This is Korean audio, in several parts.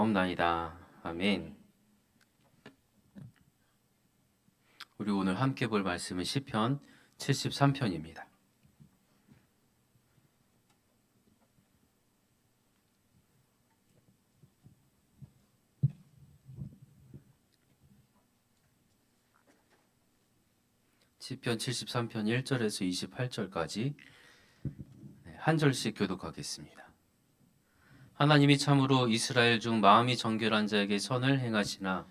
기도하옵나이다. 아멘. 우리 오늘 함께 볼 말씀은 시편 73편입니다. 시편 73편 1절에서 28절까지 한 절씩 교독하겠습니다. 하나님이 참으로 이스라엘 중 마음이 정결한 자에게 선을 행하시나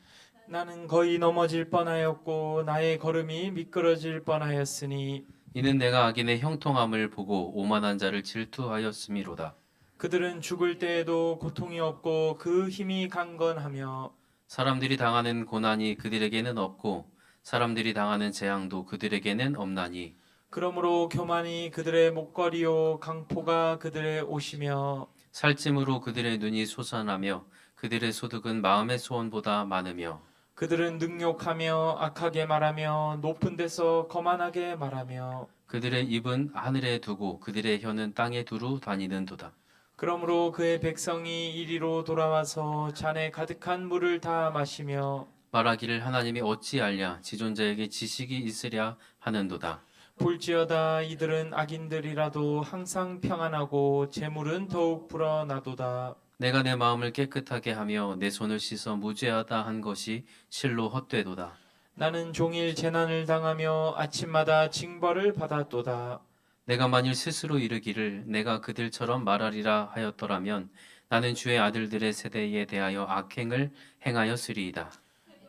나는 거의 넘어질 뻔하였고 나의 걸음이 미끄러질 뻔하였으니 이는 내가 악인의 형통함을 보고 오만한 자를 질투하였음이로다. 그들은 죽을 때에도 고통이 없고 그 힘이 강건하며 사람들이 당하는 고난이 그들에게는 없고 사람들이 당하는 재앙도 그들에게는 없나니 그러므로 교만이 그들의 목걸이요 강포가 그들의 옷이며 살찜으로 그들의 눈이 솟아나며 그들의 소득은 마음의 소원보다 많으며 그들은 능욕하며 악하게 말하며 높은 데서 거만하게 말하며 그들의 입은 하늘에 두고 그들의 혀는 땅에 두루 다니는도다. 그러므로 그의 백성이 이리로 돌아와서 잔에 가득한 물을 다 마시며 말하기를 하나님이 어찌 알랴 지존자에게 지식이 있으랴 하는도다. 볼지어다 이들은 악인들이라도 항상 평안하고 재물은 더욱 불어나도다. 내가 내 마음을 깨끗하게 하며 내 손을 씻어 무죄하다 한 것이 실로 헛되도다. 나는 종일 재난을 당하며 아침마다 징벌을 받았도다. 내가 만일 스스로 이르기를 내가 그들처럼 말하리라 하였더라면 나는 주의 아들들의 세대에 대하여 악행을 행하였으리이다.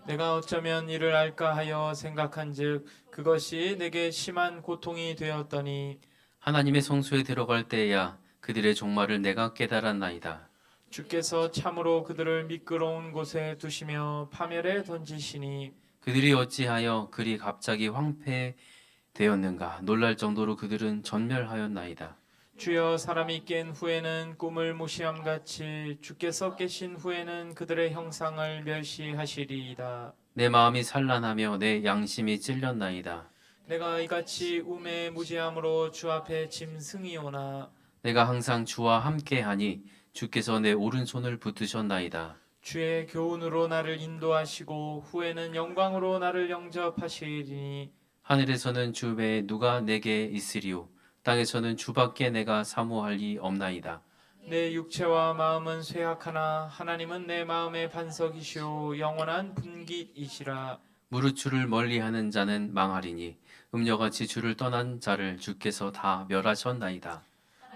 내가 어쩌면 이를 알까 하여 생각한즉 그것이 내게 심한 고통이 되었더니 하나님의 성소에 들어갈 때에야 그들의 종말을 내가 깨달았나이다. 주께서 참으로 그들을 미끄러운 곳에 두시며 파멸에 던지시니 그들이 어찌하여 그리 갑자기 황폐되었는가 놀랄 정도로 그들은 전멸하였나이다. 주여 사람이 깬 후에는 꿈을 무시함같이 주께서 깨신 후에는 그들의 형상을 멸시하시리이다. 내 마음이 산란하며 내 양심이 찔렸나이다. 내가 이같이 우매에 무지함으로 주 앞에 짐승이오나 내가 항상 주와 함께하니 주께서 내 오른손을 붙드셨나이다. 주의 교훈으로 나를 인도하시고 후에는 영광으로 나를 영접하시리니 하늘에서는 주 외에 누가 내게 있으리요 땅에서는 주밖에 내가 사모할 리 없나이다. 내 육체와 마음은 쇠약하나 하나님은 내 마음의 반석이시오 영원한 분깃이시라. 무릇 주를 멀리하는 자는 망하리니 음녀같이 주를 떠난 자를 주께서 다 멸하셨나이다.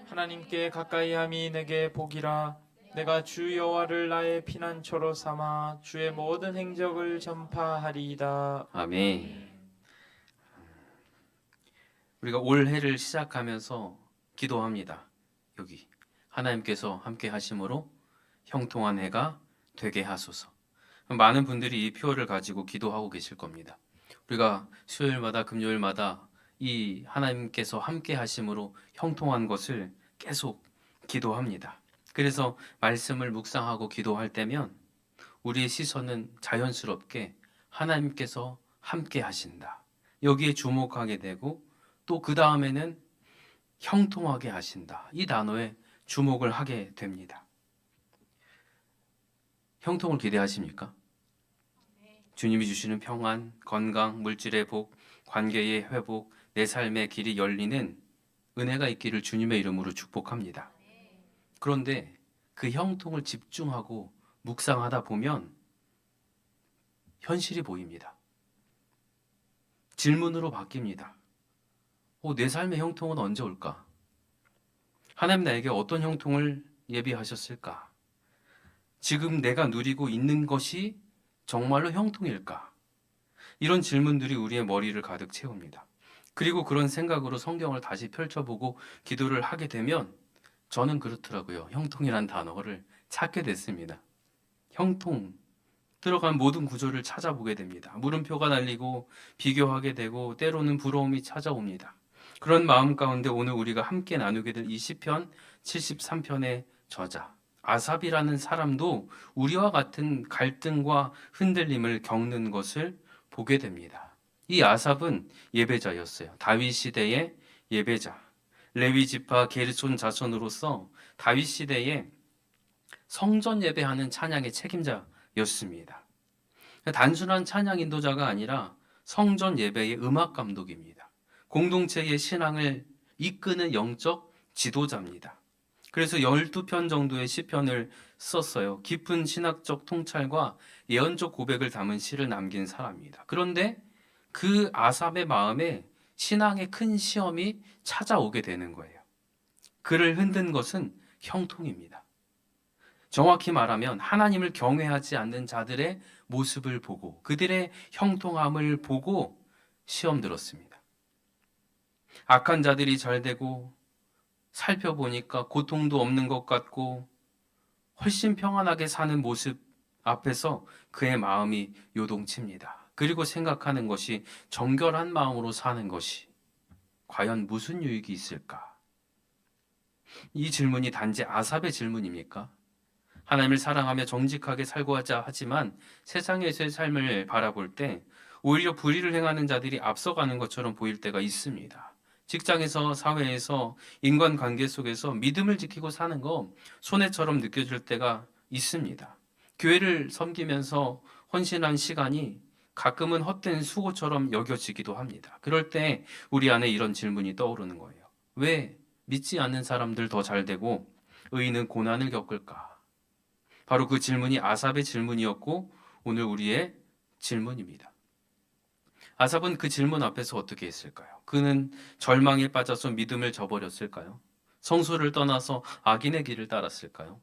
하나님께 가까이함이 내게 복이라. 내가 주 여호와를 나의 피난처로 삼아 주의 모든 행적을 전파하리이다. 아멘. 우리가 올 해를 시작하면서 기도합니다. 여기 하나님께서 함께 하심으로 형통한 해가 되게 하소서. 많은 분들이 이 표어를 가지고 기도하고 계실 겁니다. 우리가 수요일마다 금요일마다 이 하나님께서 함께 하심으로 형통한 것을 계속 기도합니다. 그래서 말씀을 묵상하고 기도할 때면 우리의 시선은 자연스럽게 하나님께서 함께 하신다. 여기에 주목하게 되고 또 그 다음에는 형통하게 하신다. 이 단어에 주목을 하게 됩니다. 형통을 기대하십니까? 주님이 주시는 평안, 건강, 물질의 복, 관계의 회복, 내 삶의 길이 열리는 은혜가 있기를 주님의 이름으로 축복합니다. 그런데 그 형통을 집중하고 묵상하다 보면 현실이 보입니다. 질문으로 바뀝니다. 내 삶의 형통은 언제 올까? 하나님 나에게 어떤 형통을 예비하셨을까? 지금 내가 누리고 있는 것이 정말로 형통일까? 이런 질문들이 우리의 머리를 가득 채웁니다. 그리고 그런 생각으로 성경을 다시 펼쳐보고 기도를 하게 되면 저는 그렇더라고요. 형통이란 단어를 찾게 됐습니다. 형통, 들어간 모든 구조를 찾아보게 됩니다. 물음표가 날리고 비교하게 되고 때로는 부러움이 찾아옵니다. 그런 마음 가운데 오늘 우리가 함께 나누게 될 이 시편 73편의 저자 아삽이라는 사람도 우리와 같은 갈등과 흔들림을 겪는 것을 보게 됩니다. 이 아삽은 예배자였어요. 다윗 시대의 예배자. 레위 지파 게르손 자손으로서 다윗 시대에 성전 예배하는 찬양의 책임자였습니다. 단순한 찬양 인도자가 아니라 성전 예배의 음악 감독입니다. 공동체의 신앙을 이끄는 영적 지도자입니다. 그래서 12편 정도의 시편을 썼어요. 깊은 신학적 통찰과 예언적 고백을 담은 시를 남긴 사람입니다. 그런데 그 아삽의 마음에 신앙의 큰 시험이 찾아오게 되는 거예요. 그를 흔든 것은 형통입니다. 정확히 말하면 하나님을 경외하지 않는 자들의 모습을 보고 그들의 형통함을 보고 시험 들었습니다. 악한 자들이 잘 되고 살펴보니까 고통도 없는 것 같고 훨씬 평안하게 사는 모습 앞에서 그의 마음이 요동칩니다. 그리고 생각하는 것이 정결한 마음으로 사는 것이 과연 무슨 유익이 있을까? 이 질문이 단지 아삽의 질문입니까? 하나님을 사랑하며 정직하게 살고자 하지만 세상에서의 삶을 바라볼 때 오히려 불의를 행하는 자들이 앞서가는 것처럼 보일 때가 있습니다. 직장에서, 사회에서, 인간관계 속에서 믿음을 지키고 사는 거 손해처럼 느껴질 때가 있습니다. 교회를 섬기면서 헌신한 시간이 가끔은 헛된 수고처럼 여겨지기도 합니다. 그럴 때 우리 안에 이런 질문이 떠오르는 거예요. 왜 믿지 않는 사람들 더 잘되고 의인은 고난을 겪을까? 바로 그 질문이 아삽의 질문이었고 오늘 우리의 질문입니다. 아삽은 그 질문 앞에서 어떻게 했을까요? 그는 절망에 빠져서 믿음을 저버렸을까요? 성소를 떠나서 악인의 길을 따랐을까요?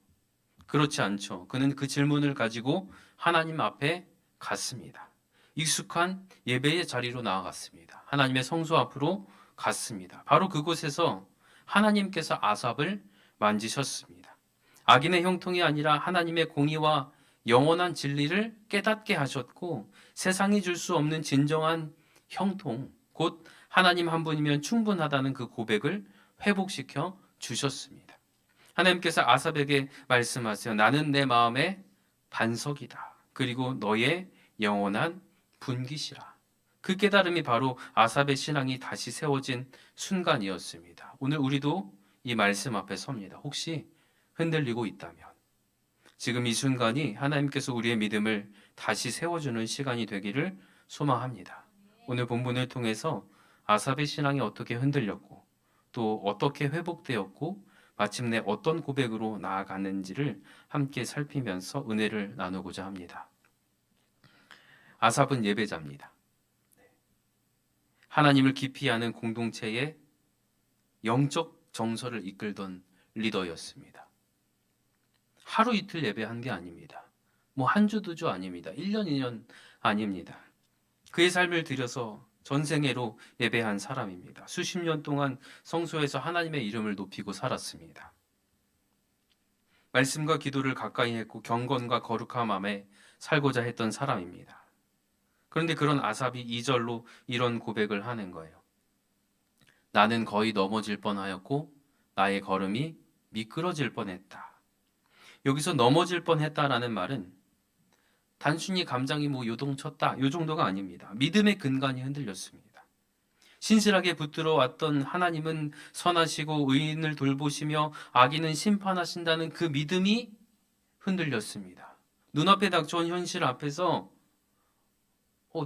그렇지 않죠. 그는 그 질문을 가지고 하나님 앞에 갔습니다. 익숙한 예배의 자리로 나아갔습니다. 하나님의 성소 앞으로 갔습니다. 바로 그곳에서 하나님께서 아삽을 만지셨습니다. 악인의 형통이 아니라 하나님의 공의와 영원한 진리를 깨닫게 하셨고 세상이 줄 수 없는 진정한 형통, 곧 하나님 한 분이면 충분하다는 그 고백을 회복시켜 주셨습니다. 하나님께서 아삽에게 말씀하세요. 나는 내 마음의 반석이다. 그리고 너의 영원한 분깃이라. 그 깨달음이 바로 아삽의 신앙이 다시 세워진 순간이었습니다. 오늘 우리도 이 말씀 앞에 섭니다. 혹시 흔들리고 있다면 지금 이 순간이 하나님께서 우리의 믿음을 다시 세워주는 시간이 되기를 소망합니다. 오늘 본문을 통해서 아삽의 신앙이 어떻게 흔들렸고 또 어떻게 회복되었고 마침내 어떤 고백으로 나아가는지를 함께 살피면서 은혜를 나누고자 합니다. 아삽은 예배자입니다. 하나님을 깊이 아는 공동체의 영적 정서를 이끌던 리더였습니다. 하루 이틀 예배한 게 아닙니다. 뭐 한 주, 두 주 아닙니다. 1년, 2년 아닙니다. 그의 삶을 들여서 전생애로 예배한 사람입니다. 수십 년 동안 성소에서 하나님의 이름을 높이고 살았습니다. 말씀과 기도를 가까이 했고 경건과 거룩한 마음에 살고자 했던 사람입니다. 그런데 그런 아삽이 2절로 이런 고백을 하는 거예요. 나는 거의 넘어질 뻔하였고 나의 걸음이 미끄러질 뻔했다. 여기서 넘어질 뻔했다라는 말은 단순히 감정이 요동쳤다 이 정도가 아닙니다. 믿음의 근간이 흔들렸습니다. 신실하게 붙들어 왔던 하나님은 선하시고 의인을 돌보시며 악인은 심판하신다는 그 믿음이 흔들렸습니다. 눈앞에 닥쳐온 현실 앞에서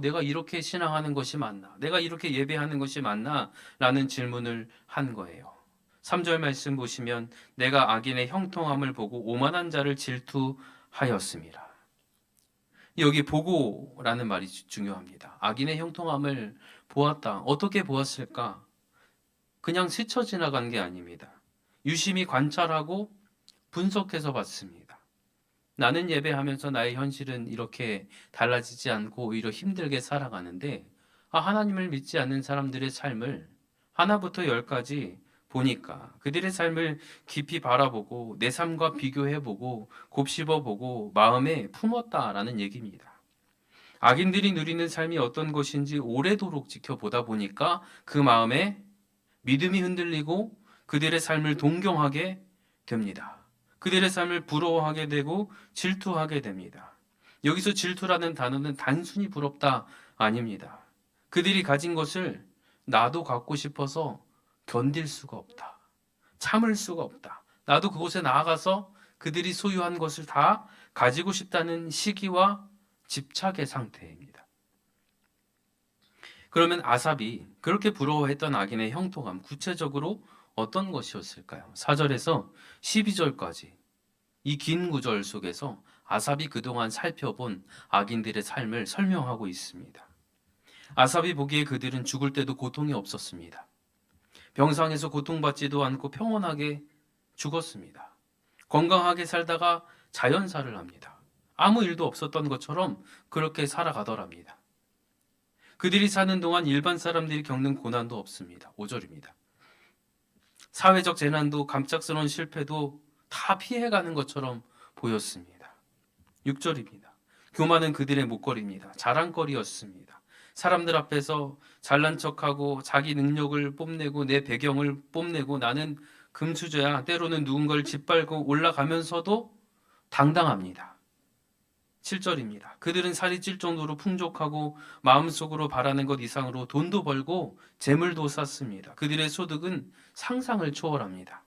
내가 이렇게 신앙하는 것이 맞나? 내가 이렇게 예배하는 것이 맞나? 라는 질문을 한 거예요. 3절 말씀 보시면 내가 악인의 형통함을 보고 오만한 자를 질투하였습니다. 여기 보고라는 말이 중요합니다. 악인의 형통함을 보았다. 어떻게 보았을까? 그냥 스쳐 지나간 게 아닙니다. 유심히 관찰하고 분석해서 봤습니다. 나는 예배하면서 나의 현실은 이렇게 달라지지 않고 오히려 힘들게 살아가는데 하나님을 믿지 않는 사람들의 삶을 하나부터 열까지 보니까 그들의 삶을 깊이 바라보고 내 삶과 비교해보고 곱씹어보고 마음에 품었다라는 얘기입니다. 악인들이 누리는 삶이 어떤 것인지 오래도록 지켜보다 보니까 그 마음에 믿음이 흔들리고 그들의 삶을 동경하게 됩니다. 그들의 삶을 부러워하게 되고 질투하게 됩니다. 여기서 질투라는 단어는 단순히 부럽다 아닙니다. 그들이 가진 것을 나도 갖고 싶어서 견딜 수가 없다. 참을 수가 없다. 나도 그곳에 나아가서 그들이 소유한 것을 다 가지고 싶다는 시기와 집착의 상태입니다. 그러면 아삽이 그렇게 부러워했던 악인의 형통함, 구체적으로 어떤 것이었을까요? 4절에서 12절까지 이 긴 구절 속에서 아삽이 그동안 살펴본 악인들의 삶을 설명하고 있습니다. 아삽이 보기에 그들은 죽을 때도 고통이 없었습니다. 병상에서 고통받지도 않고 평온하게 죽었습니다. 건강하게 살다가 자연사를 합니다. 아무 일도 없었던 것처럼 그렇게 살아가더랍니다. 그들이 사는 동안 일반 사람들이 겪는 고난도 없습니다. 5절입니다. 사회적 재난도 갑작스러운 실패도 다 피해가는 것처럼 보였습니다. 6절입니다. 교만은 그들의 목걸이입니다. 자랑거리였습니다. 사람들 앞에서 잘난 척하고 자기 능력을 뽐내고 내 배경을 뽐내고 나는 금수저야, 때로는 누군가를 짓밟고 올라가면서도 당당합니다. 7절입니다. 그들은 살이 찔 정도로 풍족하고 마음속으로 바라는 것 이상으로 돈도 벌고 재물도 쌓습니다. 그들의 소득은 상상을 초월합니다.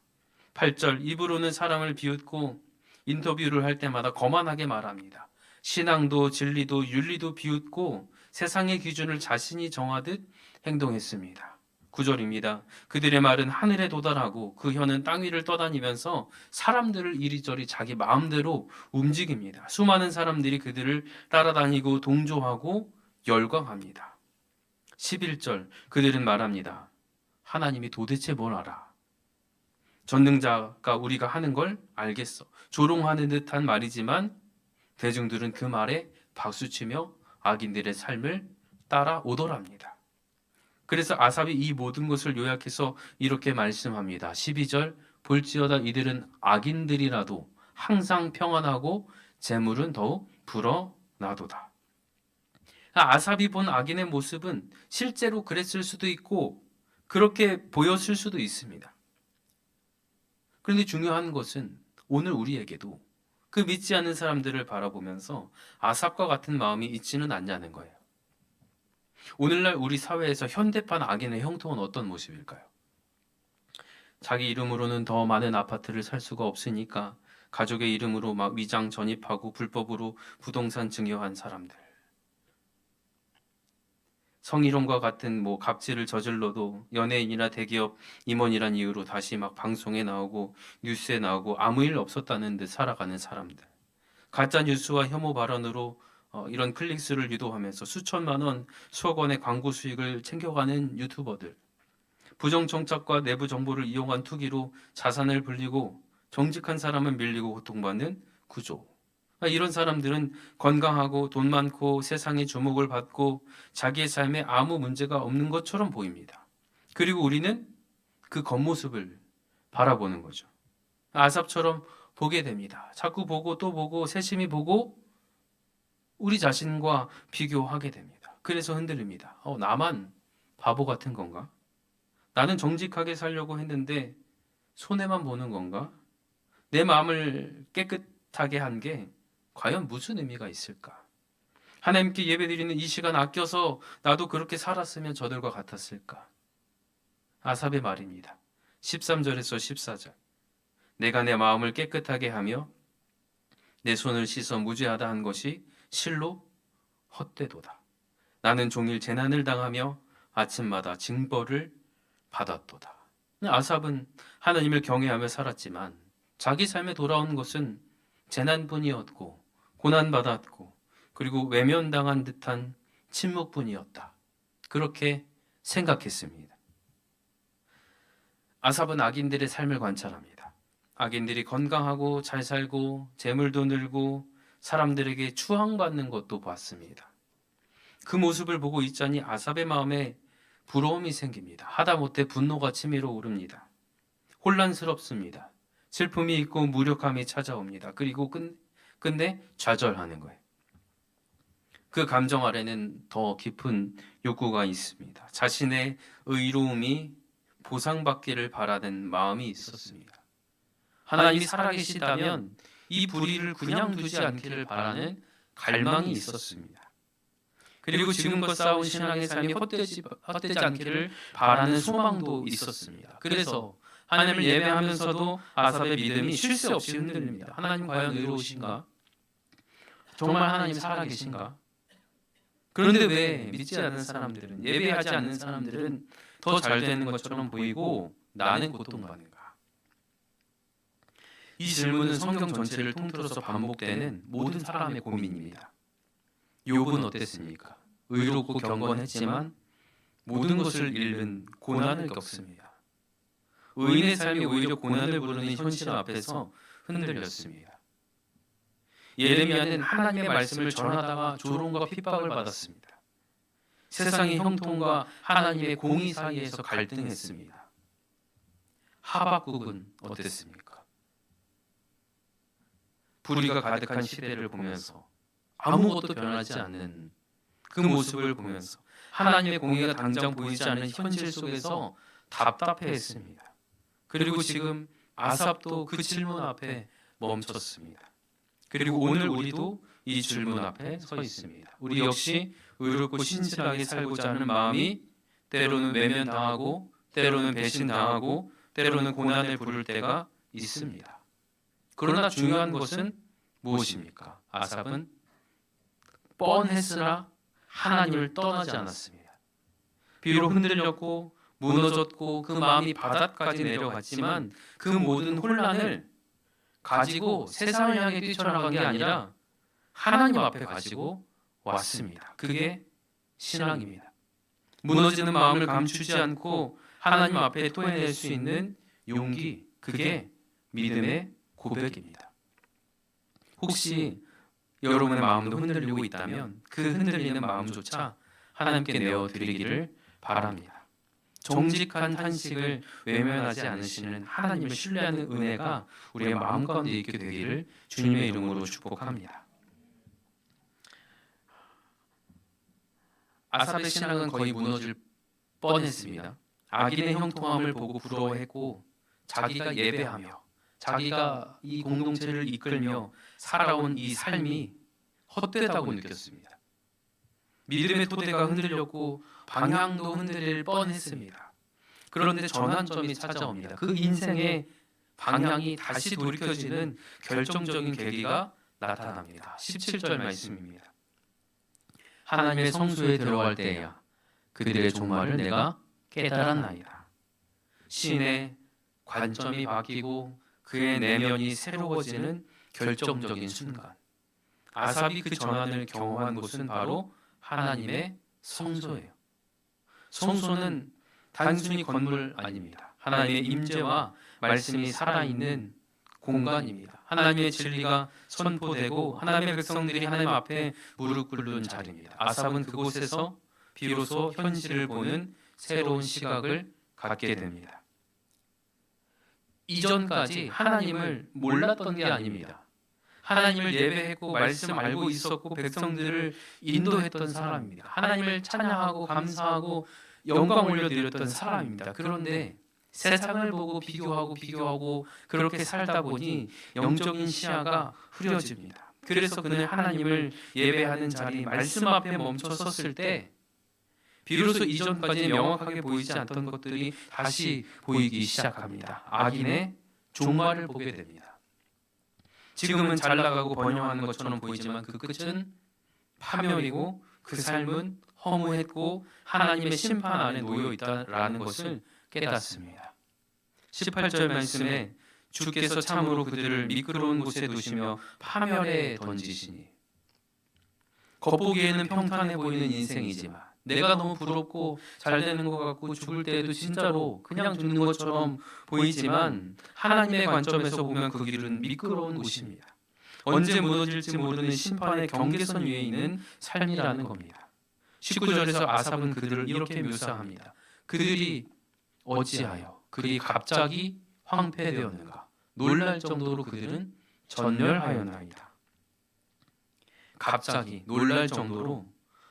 8절, 입으로는 사람을 비웃고 인터뷰를 할 때마다 거만하게 말합니다. 신앙도 진리도 윤리도 비웃고 세상의 기준을 자신이 정하듯 행동했습니다. 9절입니다. 그들의 말은 하늘에 도달하고 그 혀는 땅 위를 떠다니면서 사람들을 이리저리 자기 마음대로 움직입니다. 수많은 사람들이 그들을 따라다니고 동조하고 열광합니다. 11절, 그들은 말합니다. 하나님이 도대체 뭘 알아? 전능자가 우리가 하는 걸 알겠어. 조롱하는 듯한 말이지만 대중들은 그 말에 박수치며 악인들의 삶을 따라오더랍니다. 그래서 아삽이 이 모든 것을 요약해서 이렇게 말씀합니다. 12절, 볼지어다 이들은 악인들이라도 항상 평안하고 재물은 더욱 불어나도다. 아삽이 본 악인의 모습은 실제로 그랬을 수도 있고 그렇게 보였을 수도 있습니다. 그런데 중요한 것은 오늘 우리에게도 그 믿지 않는 사람들을 바라보면서 아삽과 같은 마음이 있지는 않냐는 거예요. 오늘날 우리 사회에서 현대판 악인의 형통은 어떤 모습일까요? 자기 이름으로는 더 많은 아파트를 살 수가 없으니까 가족의 이름으로 막 위장 전입하고 불법으로 부동산 증여한 사람들. 성희롱과 같은 갑질을 저질러도 연예인이나 대기업 임원이란 이유로 다시 막 방송에 나오고 뉴스에 나오고 아무 일 없었다는 듯 살아가는 사람들. 가짜 뉴스와 혐오 발언으로 이런 클릭수를 유도하면서 수천만 원, 수억 원의 광고 수익을 챙겨가는 유튜버들. 부정정착과 내부 정보를 이용한 투기로 자산을 불리고 정직한 사람은 밀리고 고통받는 구조. 이런 사람들은 건강하고 돈 많고 세상의 주목을 받고 자기의 삶에 아무 문제가 없는 것처럼 보입니다. 그리고 우리는 그 겉모습을 바라보는 거죠. 아삽처럼 보게 됩니다. 자꾸 보고 또 보고 세심히 보고 우리 자신과 비교하게 됩니다. 그래서 흔들립니다. 나만 바보 같은 건가? 나는 정직하게 살려고 했는데 손해만 보는 건가? 내 마음을 깨끗하게 한 게 과연 무슨 의미가 있을까? 하나님께 예배드리는 이 시간 아껴서 나도 그렇게 살았으면 저들과 같았을까? 아삽의 말입니다. 13절에서 14절. 내가 내 마음을 깨끗하게 하며 내 손을 씻어 무죄하다 한 것이 실로 헛되도다. 나는 종일 재난을 당하며 아침마다 징벌을 받았도다. 아삽은 하나님을 경외하며 살았지만 자기 삶에 돌아온 것은 재난뿐이었고 고난받았고 그리고 외면당한 듯한 침묵뿐이었다. 그렇게 생각했습니다. 아삽은 악인들의 삶을 관찰합니다. 악인들이 건강하고 잘 살고 재물도 늘고 사람들에게 추앙받는 것도 봤습니다. 그 모습을 보고 있자니 아삽의 마음에 부러움이 생깁니다. 하다못해 분노가 치밀어 오릅니다. 혼란스럽습니다. 슬픔이 있고 무력함이 찾아옵니다. 그리고 끝내 좌절하는 거예요. 그 감정 아래는 더 깊은 욕구가 있습니다. 자신의 의로움이 보상받기를 바라는 마음이 있었습니다. 하나님이 살아계시다면 이 불의를 그냥 두지 않기를 바라는 갈망이 있었습니다. 그리고 지금껏 쌓아온 신앙의 삶이 헛되지 않기를 바라는 소망도 있었습니다. 그래서 하나님을 예배하면서도 아삽의 믿음이 쉴 새 없이 흔들립니다. 하나님 과연 의로우신가? 정말 하나님 살아계신가? 그런데 왜 믿지 않는 사람들은, 예배하지 않는 사람들은 더 잘 되는 것처럼 보이고 나는 고통받는가? 이 질문은 성경 전체를 통틀어서 반복되는 모든 사람의 고민입니다. 욥은 어땠습니까? 의롭고 경건했지만 모든 것을 잃는 고난을 겪습니다. 의인의 삶이 오히려 고난을 부르는 현실 앞에서 흔들렸습니다. 예레미야는 하나님의 말씀을 전하다가 조롱과 핍박을 받았습니다. 세상의 형통과 하나님의 공의 사이에서 갈등했습니다. 하박국은 어땠습니까? 불의가 가득한 시대를 보면서 아무것도 변하지 않는 그 모습을 보면서 하나님의 공의가 당장 보이지 않는 현실 속에서 답답해했습니다. 그리고 지금 아삽도 그 질문 앞에 멈췄습니다. 그리고 오늘 우리도 이 질문 앞에 서 있습니다. 우리 역시 의롭고 신실하게 살고자 하는 마음이 때로는 외면당하고 때로는 배신당하고 때로는 고난을 부를 때가 있습니다. 그러나 중요한 것은 무엇입니까? 아삽은 뻔했으나 하나님을 떠나지 않았습니다. 비록 흔들렸고 무너졌고 그 마음이 바닥까지 내려갔지만 그 모든 혼란을 가지고 세상을 향해 뛰쳐나간 게 아니라 하나님 앞에 가지고 왔습니다. 그게 신앙입니다. 무너지는 마음을 감추지 않고 하나님 앞에 토해낼 수 있는 용기, 그게 믿음의 고백입니다. 혹시 여러분의 마음도 흔들리고 있다면 그 흔들리는 마음조차 하나님께 내어드리기를 바랍니다. 정직한 탄식을 외면하지 않으시는 하나님을 신뢰하는 은혜가 우리의 마음 가운데 있게 되기를 주님의 이름으로 축복합니다. 아삽의 신앙은 거의 무너질 뻔했습니다. 악인의 형통함을 보고 부러워했고 자기가 예배하며 자기가 이 공동체를 이끌며 살아온 이 삶이 헛되다고 느꼈습니다. 믿음의 토대가 흔들렸고 방향도 흔들릴 뻔했습니다. 그런데 전환점이 찾아옵니다. 그 인생의 방향이 다시 돌이켜지는 결정적인 계기가 나타납니다. 17절 말씀입니다. 하나님의 성소에 들어갈 때야 그들의 종말을 내가 깨달았나이다. 신의 관점이 바뀌고 그의 내면이 새로워지는 결정적인 순간, 아삽이 그 전환을 경험한 곳은 바로 하나님의 성소예요. 성소는 단순히 건물 아닙니다. 하나님의 임재와 말씀이 살아있는 공간입니다. 하나님의 진리가 선포되고 하나님의 백성들이 하나님 앞에 무릎 꿇는 자리입니다. 아삽은 그곳에서 비로소 현실을 보는 새로운 시각을 갖게 됩니다. 이전까지 하나님을 몰랐던 게 아닙니다. 하나님을 예배했고 말씀 알고 있었고 백성들을 인도했던 사람입니다. 하나님을 찬양하고 감사하고 영광 올려드렸던 사람입니다. 그런데 세상을 보고 비교하고 그렇게 살다 보니 영적인 시야가 흐려집니다. 그래서 그는 하나님을 예배하는 자리, 말씀 앞에 멈춰 섰을 때 비로소 이전까지 명확하게 보이지 않던 것들이 다시 보이기 시작합니다. 악인의 종말을 보게 됩니다. 지금은 잘 나가고 번영하는 것처럼 보이지만 그 끝은 파멸이고 그 삶은 허무했고 하나님의 심판 안에 놓여 있다라는 것을 깨닫습니다. 18절 말씀에 주께서 참으로 그들을 미끄러운 곳에 두시며 파멸에 던지시니, 겉보기에는 평탄해 보이는 인생이지만 내가 너무 부럽고 잘 되는 것 같고 죽을 때에도 진짜로 그냥 죽는 것처럼 보이지만 하나님의 관점에서 보면 그 길은 미끄러운 곳입니다. 언제 무너질지 모르는 심판의 경계선 위에 있는 삶이라는 겁니다. 19절에서 아삽은 그들을 이렇게 묘사합니다. 그들이 어찌하여 그리 갑자기 황폐되었는가? 놀랄 정도로 그들은 전멸하였나이다. 갑자기 놀랄 정도로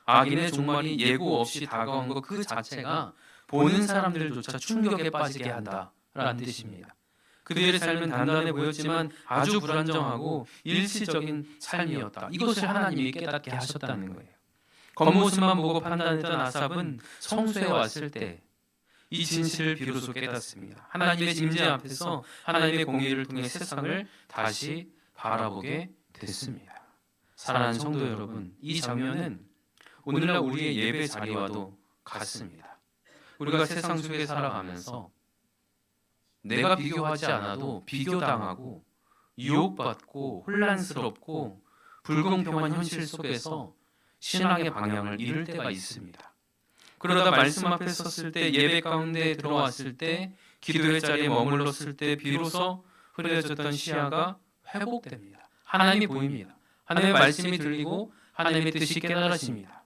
악인의 종말이 예고 없이 다가온 것 그 자체가 보는 사람들조차 충격에 빠지게 한다라는 뜻입니다. 그들의 삶은 단단해 보였지만 아주 불안정하고 일시적인 삶이었다. 이것을 하나님이 깨닫게 하셨다는 거예요. 겉모습만 보고 판단했던 아삽은 성소에 왔을 때 이 진실을 비로소 깨닫습니다. 하나님의 임재 앞에서 하나님의 공의를 통해 세상을 다시 바라보게 됐습니다. 사랑하는 성도 여러분, 이 장면은 오늘날 우리의 예배 자리와도 같습니다. 우리가 세상 속에 살아가면서 내가 비교하지 않아도 비교당하고 유혹받고 혼란스럽고 불공평한 현실 속에서 신앙의 방향을 잃을 때가 있습니다. 그러다 말씀 앞에 섰을 때, 예배 가운데 들어왔을 때, 기도의 자리에 머물렀을 때 비로소 흐려졌던 시야가 회복됩니다. 하나님이 보입니다. 하나님의 말씀이 들리고 하나님의 뜻이 깨달아집니다.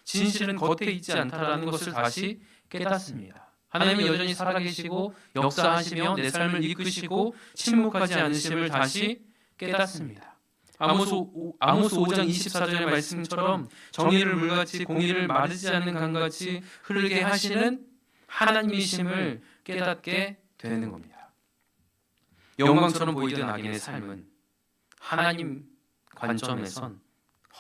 진실은 겉에 있지 않다라는 것을 다시 깨닫습니다. 하나님은 여전히 살아계시고 역사하시며 내 삶을 이끄시고 침묵하지 않으심을 다시 깨닫습니다. 아모스 5장 24절의 말씀처럼 정의를 물같이 공의를 마르지 않는 강같이 흐르게 하시는 하나님이심을 깨닫게 되는 겁니다. 영광처럼 보이던 악인의 삶은 하나님 관점에선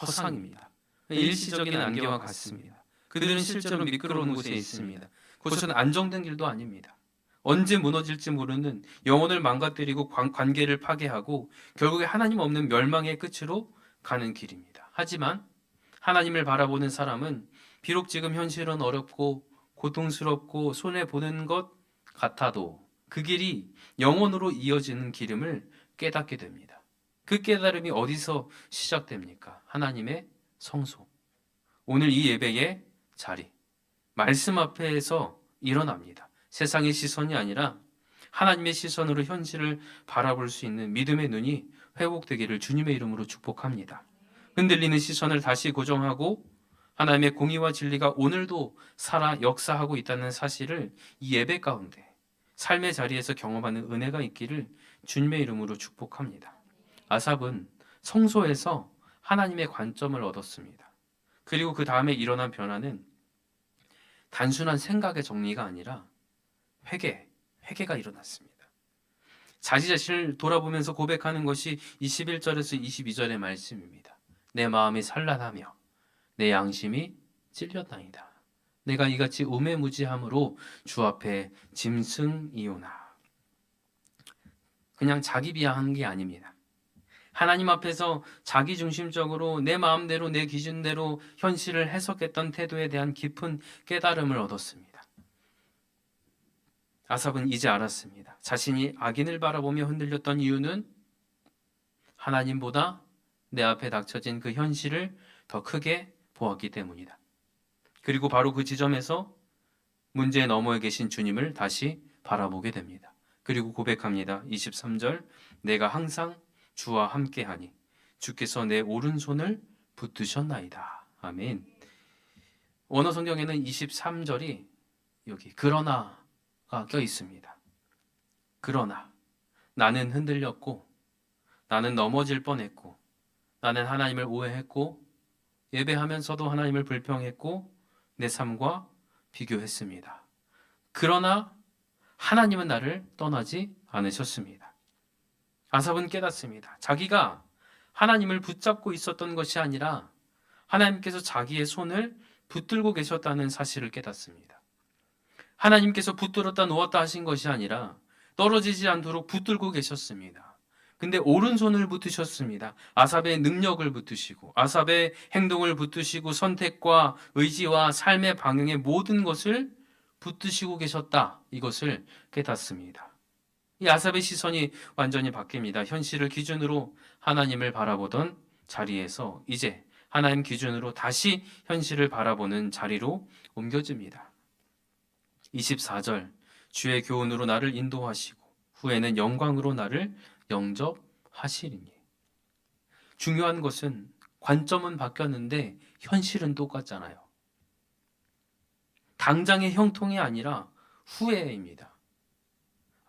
허상입니다. 일시적인 안개와 같습니다. 그들은 실제로 미끄러운 곳에 있습니다. 그것은 안정된 길도 아닙니다. 언제 무너질지 모르는 영혼을 망가뜨리고 관계를 파괴하고 결국에 하나님 없는 멸망의 끝으로 가는 길입니다. 하지만 하나님을 바라보는 사람은 비록 지금 현실은 어렵고 고통스럽고 손해보는 것 같아도 그 길이 영혼으로 이어지는 길임을 깨닫게 됩니다. 그 깨달음이 어디서 시작됩니까? 하나님의 성소. 오늘 이 예배의 자리, 말씀 앞에서 일어납니다. 세상의 시선이 아니라 하나님의 시선으로 현실을 바라볼 수 있는 믿음의 눈이 회복되기를 주님의 이름으로 축복합니다. 흔들리는 시선을 다시 고정하고 하나님의 공의와 진리가 오늘도 살아 역사하고 있다는 사실을 이 예배 가운데 삶의 자리에서 경험하는 은혜가 있기를 주님의 이름으로 축복합니다. 아삽은 성소에서 하나님의 관점을 얻었습니다. 그리고 그 다음에 일어난 변화는 단순한 생각의 정리가 아니라 회개가 일어났습니다. 자기 자신을 돌아보면서 고백하는 것이 21절에서 22절의 말씀입니다. 내 마음이 산란하며 내 양심이 찔렸나이다. 내가 이같이 우매무지함으로 주 앞에 짐승이오나. 그냥 자기 비하하는 게 아닙니다. 하나님 앞에서 자기중심적으로 내 마음대로 내 기준대로 현실을 해석했던 태도에 대한 깊은 깨달음을 얻었습니다. 아삽은 이제 알았습니다. 자신이 악인을 바라보며 흔들렸던 이유는 하나님보다 내 앞에 닥쳐진 그 현실을 더 크게 보았기 때문이다. 그리고 바로 그 지점에서 문제의 너머에 계신 주님을 다시 바라보게 됩니다. 그리고 고백합니다. 23절, 내가 항상 주와 함께하니 주께서 내 오른손을 붙드셨나이다. 아멘. 원어 성경에는 23절이 여기 그러나가 껴 있습니다. 그러나 나는 흔들렸고 나는 넘어질 뻔했고 나는 하나님을 오해했고 예배하면서도 하나님을 불평했고 내 삶과 비교했습니다. 그러나 하나님은 나를 떠나지 않으셨습니다. 아삽은 깨닫습니다. 자기가 하나님을 붙잡고 있었던 것이 아니라 하나님께서 자기의 손을 붙들고 계셨다는 사실을 깨닫습니다. 하나님께서 붙들었다 놓았다 하신 것이 아니라 떨어지지 않도록 붙들고 계셨습니다. 근데 오른손을 붙으셨습니다. 아삽의 능력을 붙으시고 아삽의 행동을 붙으시고 선택과 의지와 삶의 방향의 모든 것을 붙드시고 계셨다. 이것을 깨닫습니다. 이 아삽의 시선이 완전히 바뀝니다. 현실을 기준으로 하나님을 바라보던 자리에서 이제 하나님 기준으로 다시 현실을 바라보는 자리로 옮겨집니다. 24절, 주의 교훈으로 나를 인도하시고 후에는 영광으로 나를 영접하시리니. 중요한 것은 관점은 바뀌었는데 현실은 똑같잖아요. 당장의 형통이 아니라 후회입니다.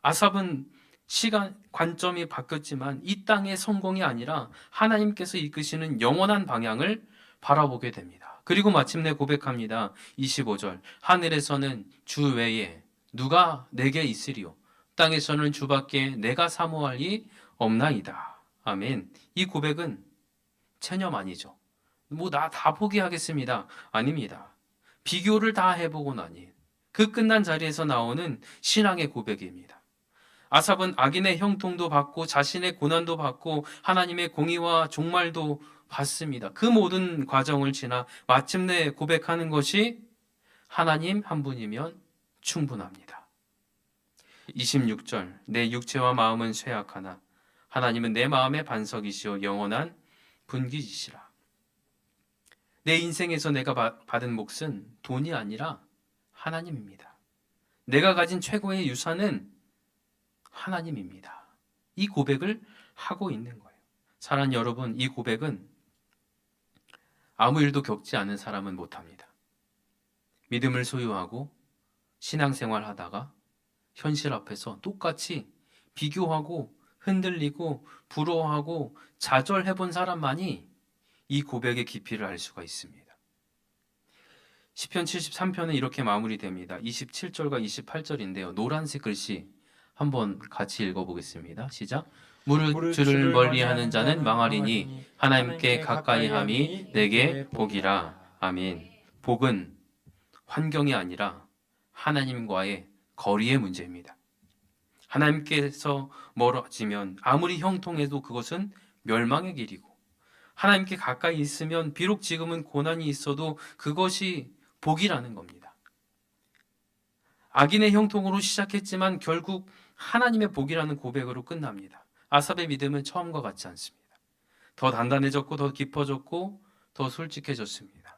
아삽은 시간 관점이 바뀌었지만 이 땅의 성공이 아니라 하나님께서 이끄시는 영원한 방향을 바라보게 됩니다. 그리고 마침내 고백합니다. 25절, 하늘에서는 주 외에 누가 내게 있으리요? 땅에서는 주밖에 내가 사모할 이 없나이다. 아멘. 이 고백은 체념 아니죠. 나 다 포기하겠습니다. 아닙니다. 비교를 다 해보고 나니 그 끝난 자리에서 나오는 신앙의 고백입니다. 아삽은 악인의 형통도 받고 자신의 고난도 받고 하나님의 공의와 종말도 받습니다. 그 모든 과정을 지나 마침내 고백하는 것이 하나님 한 분이면 충분합니다. 26절 내 육체와 마음은 쇠약하나 하나님은 내 마음의 반석이시요 영원한 분기이시라. 내 인생에서 내가 받은 몫은 돈이 아니라 하나님입니다. 내가 가진 최고의 유산은 하나님입니다. 이 고백을 하고 있는 거예요. 사랑하는 여러분, 이 고백은 아무 일도 겪지 않은 사람은 못합니다. 믿음을 소유하고 신앙생활 하다가 현실 앞에서 똑같이 비교하고 흔들리고 부러워하고 좌절해본 사람만이 이 고백의 깊이를 알 수가 있습니다. 시편 73편은 이렇게 마무리됩니다. 27절과 28절인데요. 노란색 글씨 한번 같이 읽어보겠습니다. 시작. 무릇 주를 멀리하는 자는 망하리니 하나님께 가까이함이 내게 복이라. 아멘. 복은 환경이 아니라 하나님과의 거리의 문제입니다. 하나님께서 멀어지면 아무리 형통해도 그것은 멸망의 길이고, 하나님께 가까이 있으면 비록 지금은 고난이 있어도 그것이 복이라는 겁니다. 악인의 형통으로 시작했지만 결국 하나님의 복이라는 고백으로 끝납니다. 아삽의 믿음은 처음과 같지 않습니다. 더 단단해졌고 더 깊어졌고 더 솔직해졌습니다.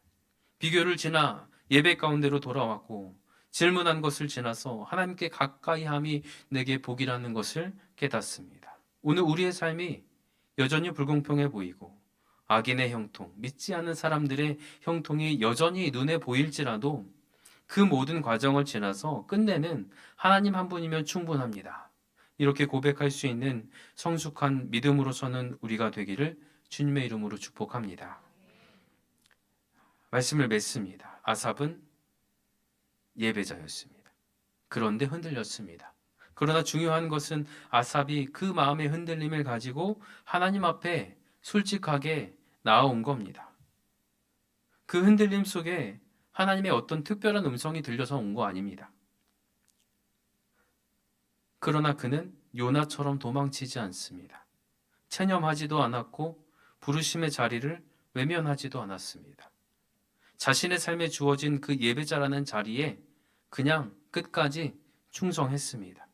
비교를 지나 예배 가운데로 돌아왔고 질문한 것을 지나서 하나님께 가까이함이 내게 복이라는 것을 깨닫습니다. 오늘 우리의 삶이 여전히 불공평해 보이고 악인의 형통, 믿지 않는 사람들의 형통이 여전히 눈에 보일지라도 그 모든 과정을 지나서 끝내는 하나님 한 분이면 충분합니다. 이렇게 고백할 수 있는 성숙한 믿음으로서는 우리가 되기를 주님의 이름으로 축복합니다. 말씀을 맺습니다. 아삽은 예배자였습니다. 그런데 흔들렸습니다. 그러나 중요한 것은 아삽이 그 마음의 흔들림을 가지고 하나님 앞에 솔직하게 나아온 겁니다. 그 흔들림 속에 하나님의 어떤 특별한 음성이 들려서 온 거 아닙니다. 그러나 그는 요나처럼 도망치지 않습니다. 체념하지도 않았고 부르심의 자리를 외면하지도 않았습니다. 자신의 삶에 주어진 그 예배자라는 자리에 그냥 끝까지 충성했습니다.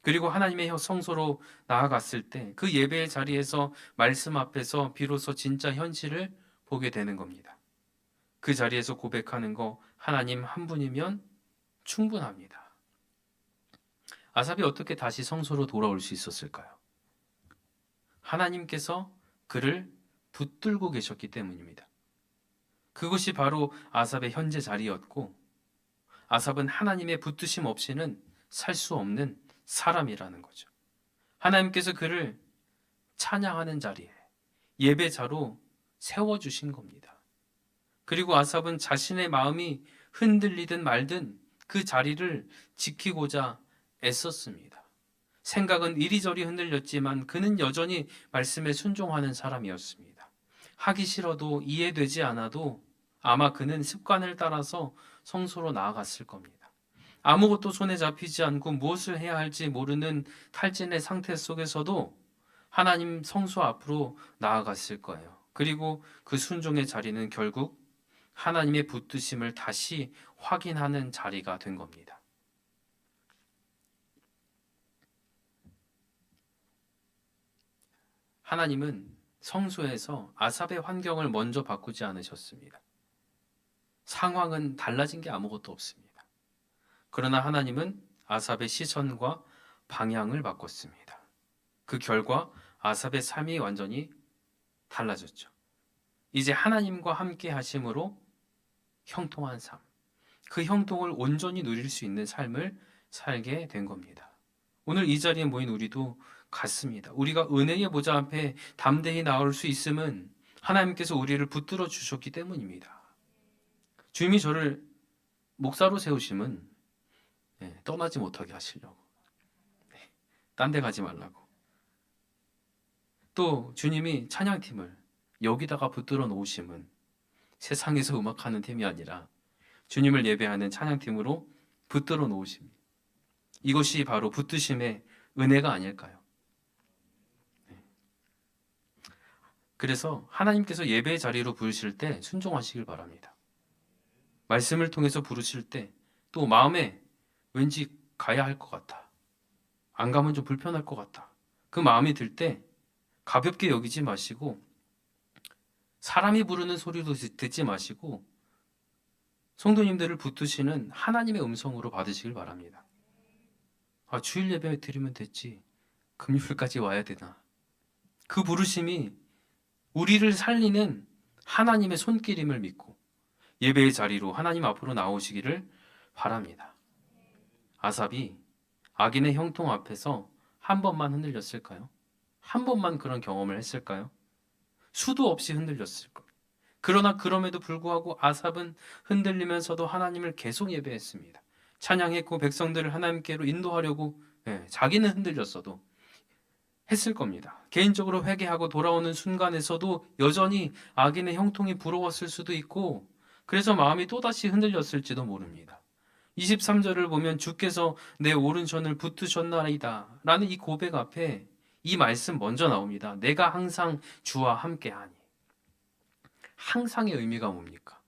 그리고 하나님의 성소로 나아갔을 때 그 예배의 자리에서 말씀 앞에서 비로소 진짜 현실을 보게 되는 겁니다. 그 자리에서 고백하는 거 하나님 한 분이면 충분합니다. 아삽이 어떻게 다시 성소로 돌아올 수 있었을까요? 하나님께서 그를 붙들고 계셨기 때문입니다. 그것이 바로 아삽의 현재 자리였고 아삽은 하나님의 붙드심 없이는 살 수 없는 사람이라는 거죠. 하나님께서 그를 찬양하는 자리에 예배자로 세워주신 겁니다. 그리고 아삽은 자신의 마음이 흔들리든 말든 그 자리를 지키고자 애썼습니다. 생각은 이리저리 흔들렸지만 그는 여전히 말씀에 순종하는 사람이었습니다. 하기 싫어도 이해되지 않아도 아마 그는 습관을 따라서 성소로 나아갔을 겁니다. 아무것도 손에 잡히지 않고 무엇을 해야 할지 모르는 탈진의 상태 속에서도 하나님 성소 앞으로 나아갔을 거예요. 그리고 그 순종의 자리는 결국 하나님의 붙드심을 다시 확인하는 자리가 된 겁니다. 하나님은 성소에서 아삽의 환경을 먼저 바꾸지 않으셨습니다. 상황은 달라진 게 아무것도 없습니다. 그러나 하나님은 아삽의 시선과 방향을 바꿨습니다. 그 결과 아삽의 삶이 완전히 달라졌죠. 이제 하나님과 함께 하심으로 형통한 삶, 그 형통을 온전히 누릴 수 있는 삶을 살게 된 겁니다. 오늘 이 자리에 모인 우리도 같습니다. 우리가 은혜의 보좌 앞에 담대히 나올 수 있음은 하나님께서 우리를 붙들어 주셨기 때문입니다. 주님이 저를 목사로 세우심은 떠나지 못하게 하시려고, 딴 데 가지 말라고. 또 주님이 찬양팀을 여기다가 붙들어 놓으심은 세상에서 음악하는 팀이 아니라 주님을 예배하는 찬양팀으로 붙들어 놓으심이. 이것이 바로 붙드심의 은혜가 아닐까요? 그래서 하나님께서 예배의 자리로 부르실 때 순종하시길 바랍니다. 말씀을 통해서 부르실 때 또 마음에 왠지 가야 할 것 같아. 안 가면 좀 불편할 것 같아. 그 마음이 들 때 가볍게 여기지 마시고 사람이 부르는 소리도 듣지 마시고 성도님들을 붙드시는 하나님의 음성으로 받으시길 바랍니다. 아, 주일 예배 드리면 됐지. 금요일까지 와야 되나. 그 부르심이 우리를 살리는 하나님의 손길임을 믿고 예배의 자리로 하나님 앞으로 나오시기를 바랍니다. 아삽이 악인의 형통 앞에서 한 번만 흔들렸을까요? 한 번만 그런 경험을 했을까요? 수도 없이 흔들렸을 겁니다. 그러나 그럼에도 불구하고 아삽은 흔들리면서도 하나님을 계속 예배했습니다. 찬양했고 백성들을 하나님께로 인도하려고 자기는 흔들렸어도 했을 겁니다. 개인적으로 회개하고 돌아오는 순간에서도 여전히 악인의 형통이 부러웠을 수도 있고 그래서 마음이 또다시 흔들렸을지도 모릅니다. 23절을 보면 주께서 내 오른손을 붙드셨나이다 라는 이 고백 앞에 이 말씀 먼저 나옵니다. 내가 항상 주와 함께하니. 항상의 의미가 뭡니까?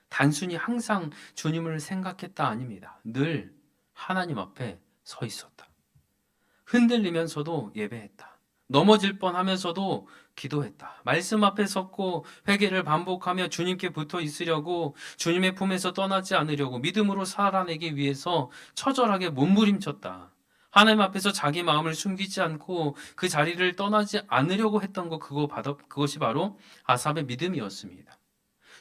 단순히 항상 주님을 생각했다 아닙니다. 늘 하나님 앞에 서 있었다. 흔들리면서도 예배했다. 넘어질 뻔하면서도 기도했다. 말씀 앞에 섰고 회개를 반복하며 주님께 붙어 있으려고 주님의 품에서 떠나지 않으려고 믿음으로 살아내기 위해서 처절하게 몸부림쳤다. 하나님 앞에서 자기 마음을 숨기지 않고 그 자리를 떠나지 않으려고 했던 그것이 바로 아삽의 믿음이었습니다.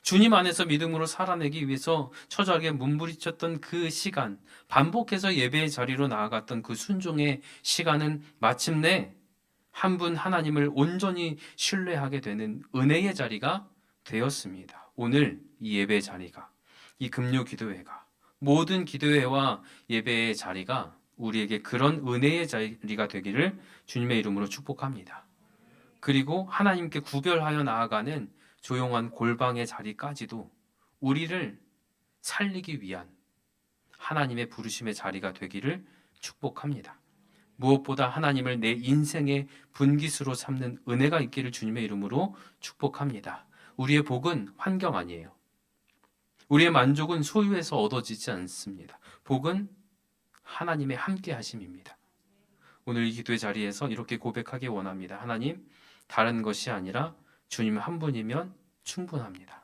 주님 안에서 믿음으로 살아내기 위해서 처절하게 몸부림쳤던 그 시간, 반복해서 예배의 자리로 나아갔던 그 순종의 시간은 마침내 한 분 하나님을 온전히 신뢰하게 되는 은혜의 자리가 되었습니다. 오늘 이 예배의 자리가, 이 금요 기도회가, 모든 기도회와 예배의 자리가 우리에게 그런 은혜의 자리가 되기를 주님의 이름으로 축복합니다. 그리고 하나님께 구별하여 나아가는 조용한 골방의 자리까지도 우리를 살리기 위한 하나님의 부르심의 자리가 되기를 축복합니다. 무엇보다 하나님을 내 인생의 분기수로 삼는 은혜가 있기를 주님의 이름으로 축복합니다. 우리의 복은 환경 아니에요. 우리의 만족은 소유에서 얻어지지 않습니다. 복은 하나님의 함께 하심입니다. 오늘 이 기도의 자리에서 이렇게 고백하기 원합니다. 하나님, 다른 것이 아니라 주님 한 분이면 충분합니다.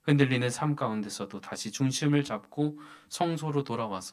흔들리는 삶 가운데서도 다시 중심을 잡고 성소로 돌아와서